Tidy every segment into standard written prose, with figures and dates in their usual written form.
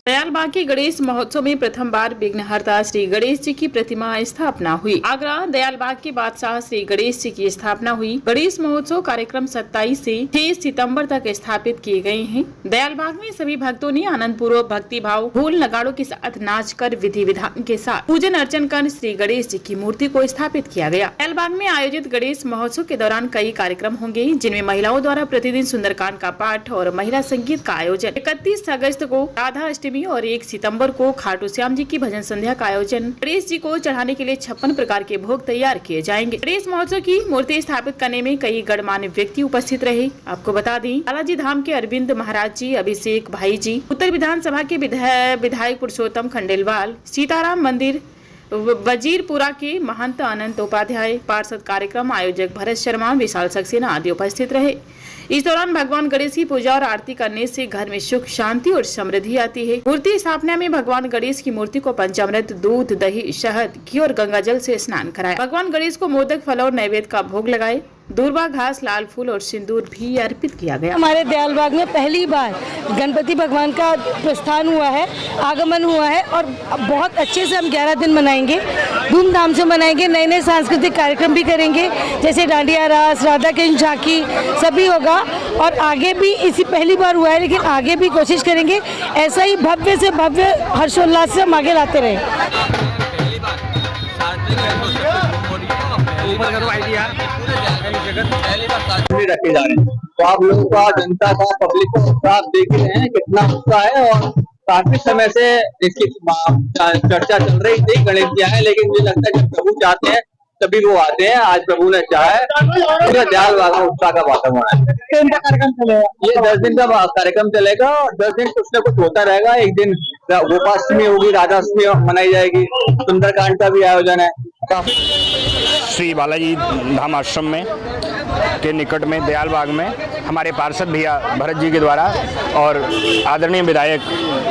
दयालबाग के गणेश महोत्सव में प्रथम बार विघ्नहर्ता श्री गणेश जी की प्रतिमा स्थापना हुई। आगरा दयालबाग के बादशाह श्री गणेश जी की स्थापना हुई। गणेश महोत्सव कार्यक्रम 27 से 6 सितंबर तक स्थापित किए गए हैं। दयालबाग में सभी भक्तों ने आनंद पूर्वक भक्ति भाव ढोल नगाड़ों के साथ नाच कर विधि विधान के साथ पूजन अर्चन कर श्री गणेश जी की मूर्ति को स्थापित किया गया। दयालबाग में आयोजित गणेश महोत्सव के दौरान कई कार्यक्रम होंगे, जिनमें महिलाओं द्वारा प्रतिदिन सुंदरकांड का पाठ और महिला संगीत का आयोजन। 31 अगस्त को राधा अष्टमी और 1 सितंबर को खाटू श्याम जी की भजन संध्या का आयोजन। गणेश जी को चढ़ाने के लिए 56 प्रकार के भोग तैयार किए जाएंगे। गणेश महोत्सव की मूर्ति स्थापित करने में कई गणमान्य व्यक्ति उपस्थित रहे। आपको बता दें, बालाजी धाम के अरविंद महाराज जी, अभिषेक भाई जी, उत्तर विधानसभा के विधायक पुरुषोत्तम खंडेलवाल, सीताराम मंदिर वजीरपुरा के महंत अनंत उपाध्याय, पार्षद कार्यक्रम आयोजक भरत शर्मा, विशाल सक्सेना आदि उपस्थित रहे। इस दौरान भगवान गणेश की पूजा और आरती करने से घर में सुख, शांति और समृद्धि आती है। मूर्ति स्थापना में भगवान गणेश की मूर्ति को पंचामृत, दूध, दही, शहद, घी और गंगा जल से स्नान कराया। भगवान गणेश को मोदक, फल और नैवेद्य का भोग लगाए। दूर्वा घास, लाल फूल और सिंदूर भी अर्पित किया गया। हमारे दयालबाग में पहली बार गणपति भगवान का प्रस्थान हुआ है, आगमन हुआ है और बहुत अच्छे से हम 11 दिन मनाएंगे, धूमधाम से मनाएंगे। नए नए सांस्कृतिक कार्यक्रम भी करेंगे, जैसे डांडिया रास, राधा कृष्ण झांकी सभी होगा। और आगे भी इसी पहली बार हुआ है, लेकिन आगे भी कोशिश करेंगे ऐसा ही भव्य से भव्य हर्षोल्लास से हम आगे लाते रहे। रखे जा रहे हैं, तो आप लोगों का, जनता का, पब्लिक को उत्साह देख रहे हैं कितना उत्साह है। और काफी समय से इसकी चर्चा चल रही थी गणेश जी आए, लेकिन मुझे लगता है जब प्रभु चाहते हैं तभी वो आते हैं। आज प्रभु ने चाहा है, पूरे दयालबाग में उत्साह का वातावरण है। कार्यक्रम चलेगा, ये 10 दिन का कार्यक्रम चलेगा और 10 दिन कुछ न कुछ होता रहेगा। एक दिन गोपाष्टमी होगी, राधाष्टमी मनाई जाएगी, सुंदरकांड का भी आयोजन है। श्री बालाजी धाम आश्रम में के निकट में दयालबाग में हमारे पार्षद भैया भरत जी के द्वारा और आदरणीय विधायक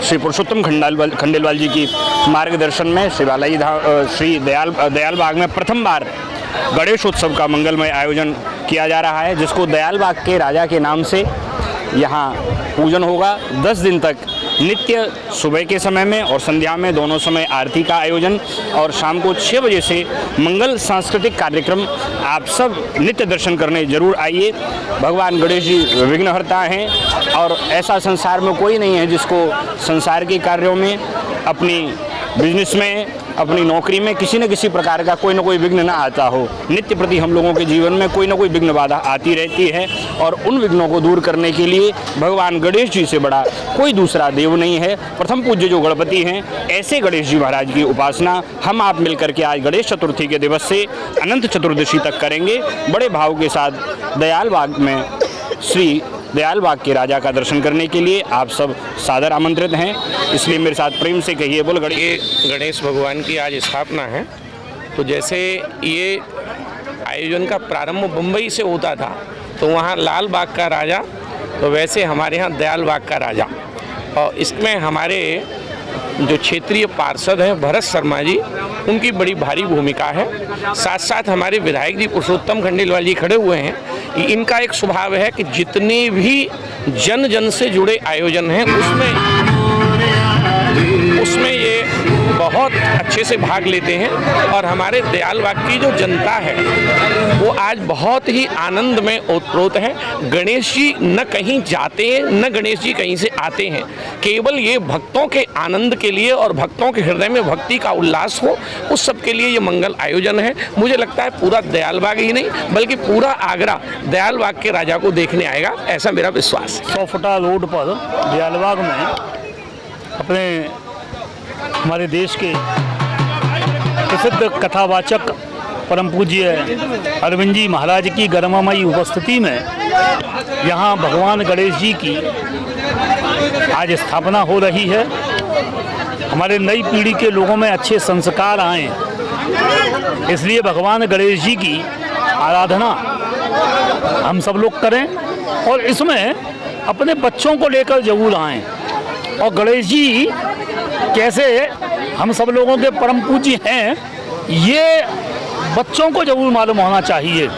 श्री पुरुषोत्तम खंडेलवाल जी की मार्गदर्शन में श्री दयालबाग में प्रथम बार गणेशोत्सव का मंगलमय आयोजन किया जा रहा है, जिसको दयालबाग के राजा के नाम से यहाँ पूजन होगा। 10 दिन तक नित्य सुबह के समय में और संध्या में दोनों समय आरती का आयोजन और शाम को 6 बजे से मंगल सांस्कृतिक कार्यक्रम। आप सब नित्य दर्शन करने जरूर आइए। भगवान गणेश जी विघ्नहर्ता हैं और ऐसा संसार में कोई नहीं है जिसको संसार के कार्यों में, अपनी बिजनेस में, अपनी नौकरी में किसी न किसी प्रकार का कोई ना कोई विघ्न ना आता हो। नित्य प्रति हम लोगों के जीवन में कोई ना कोई विघ्न बाधा आती रहती है और उन विघ्नों को दूर करने के लिए भगवान गणेश जी से बड़ा कोई दूसरा देव नहीं है। प्रथम पूज्य जो गणपति हैं, ऐसे गणेश जी महाराज की उपासना हम आप मिलकर के आज गणेश चतुर्थी के दिवस से अनंत चतुर्दशी तक करेंगे। बड़े भाव के साथ दयालबाग में श्री दयालबाग के राजा का दर्शन करने के लिए आप सब सादर आमंत्रित हैं। इसलिए मेरे साथ प्रेम से कहिए बोल गणेश भगवान की आज स्थापना है। तो जैसे ये आयोजन का प्रारंभ मुंबई से होता था तो वहाँ लाल बाग का राजा, तो वैसे हमारे यहाँ दयालबाग का राजा। और इसमें हमारे जो क्षेत्रीय पार्षद हैं भरत शर्मा जी, उनकी बड़ी भारी भूमिका है। साथ साथ हमारे विधायक जी पुरुषोत्तम खंडेलवाल जी खड़े हुए हैं। इनका एक स्वभाव है कि जितने भी जन जन से जुड़े आयोजन हैं उसमें ये बहुत अच्छे से भाग लेते हैं। और हमारे दयालबाग की जो जनता है वो आज बहुत ही आनंद में ओतप्रोत है। गणेश जी न कहीं जाते हैं, न गणेश जी कहीं से आते हैं। केवल ये भक्तों के आनंद के लिए और भक्तों के हृदय में भक्ति का उल्लास हो, उस सब के लिए ये मंगल आयोजन है। मुझे लगता है पूरा दयालबाग ही नहीं बल्कि पूरा आगरा दयालबाग के राजा को देखने आएगा, ऐसा मेरा विश्वास है। 100 फुटा रोड पर दयालबाग में अपने हमारे देश के प्रसिद्ध कथावाचक परम पूज्य अरविंद जी महाराज की गरिमामयी उपस्थिति में यहाँ भगवान गणेश जी की आज स्थापना हो रही है। हमारे नई पीढ़ी के लोगों में अच्छे संस्कार आएँ, इसलिए भगवान गणेश जी की आराधना हम सब लोग करें और इसमें अपने बच्चों को लेकर जरूर आएँ। और गणेश जी कैसे हम सब लोगों के परम पूज्य हैं, ये बच्चों को जरूर मालूम होना चाहिए,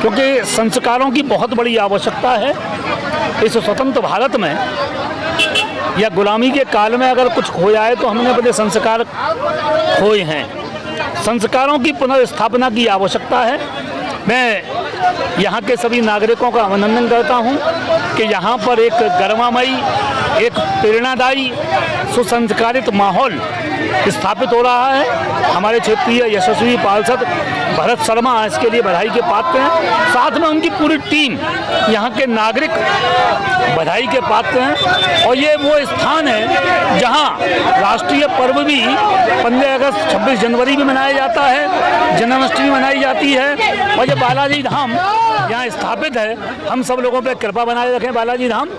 क्योंकि संस्कारों की बहुत बड़ी आवश्यकता है। इस स्वतंत्र भारत में या गुलामी के काल में अगर कुछ खो जाए तो हमने अपने संस्कार खोए हैं। संस्कारों की पुनर्स्थापना की आवश्यकता है। मैं यहाँ के सभी नागरिकों का अभिनंदन करता हूँ कि यहाँ पर एक गरिमामयी, एक प्रेरणादायी, सुसंस्कारित माहौल स्थापित हो रहा है। हमारे क्षेत्रीय यशस्वी पार्षद भरत शर्मा इसके लिए बधाई के पात्र हैं। साथ में उनकी पूरी टीम, यहाँ के नागरिक बधाई के पात्र हैं। और ये वो स्थान है जहाँ राष्ट्रीय पर्व भी 15 अगस्त 26 जनवरी भी मनाया जाता है, जन्माष्टमी मनाई जाती है। और ये बालाजी धाम यहाँ स्थापित है। हम सब लोगों पर कृपा बनाए रखें बालाजी धाम।